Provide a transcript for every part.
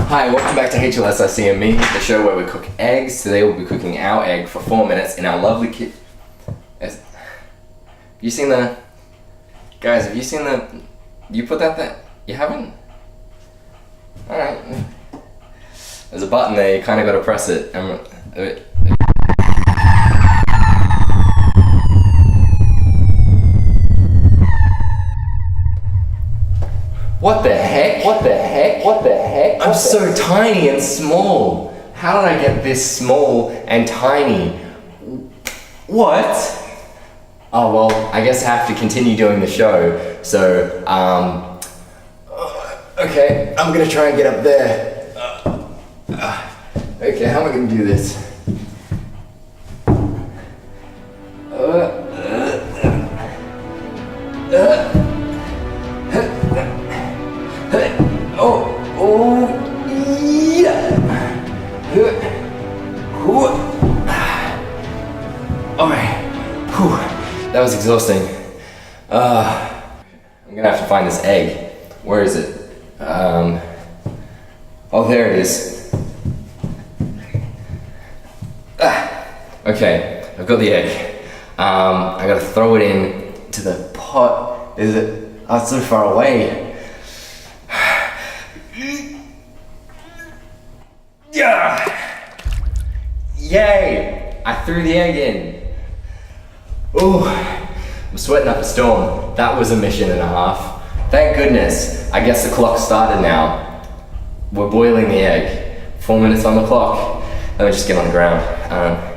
Hi, welcome back to HLSIC and Me, the show where we cook eggs. Today we'll be cooking our egg for 4 minutes in our lovely Have you seen the... Guys, have you seen the... You put that there? You haven't? Alright. There's a button there, you kind of got to press it. What the heck? What the heck? What the heck? I'm so tiny and small. How did I get this small and tiny? What? Oh well, I guess I have to continue doing the show. So, okay, I'm gonna try and get up there. Okay, how am I gonna do this? Alright, that was exhausting. I'm gonna have to find this egg. Where is it? Oh, there it is. Okay, I've got the egg. I gotta throw it in to the pot. Is it? Oh, it's so far away. Yeah! Yay! I threw the egg in. Ooh, I'm sweating up a storm. That was a mission and a half. Thank goodness. I guess the clock started now. We're boiling the egg. 4 minutes on the clock. Let me just get on the ground.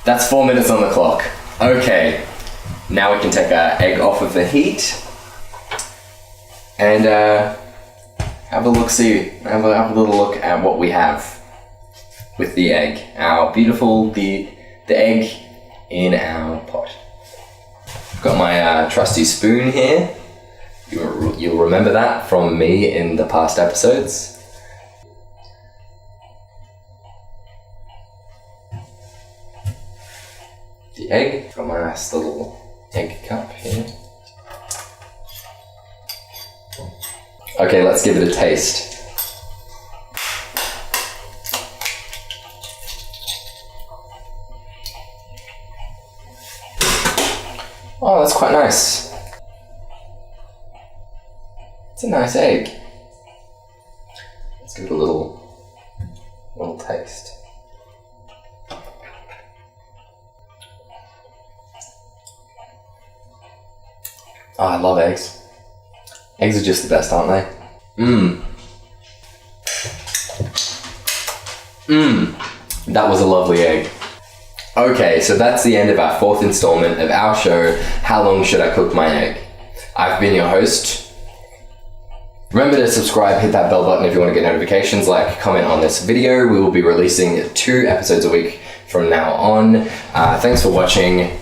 That's 4 minutes on the clock. Okay, now we can take our egg off of the heat and have a look-see. Have a little look at what we have with the egg. Our beautiful, the egg in our pot. Got my trusty spoon here. You'll remember that from me in the past episodes. The egg. Got my nice little egg cup here. Okay, let's give it a taste. Oh, that's quite nice. It's a nice egg. Let's give it a little taste. Oh, I love eggs. Eggs are just the best, aren't they? That was a lovely egg. Okay, so that's the end of our 4th installment of our show, How Long Should I Cook My Egg? I've been your host. Remember to subscribe, hit that bell button if you want to get notifications, like, comment on this video. We will be releasing 2 episodes a week from now on. Thanks for watching.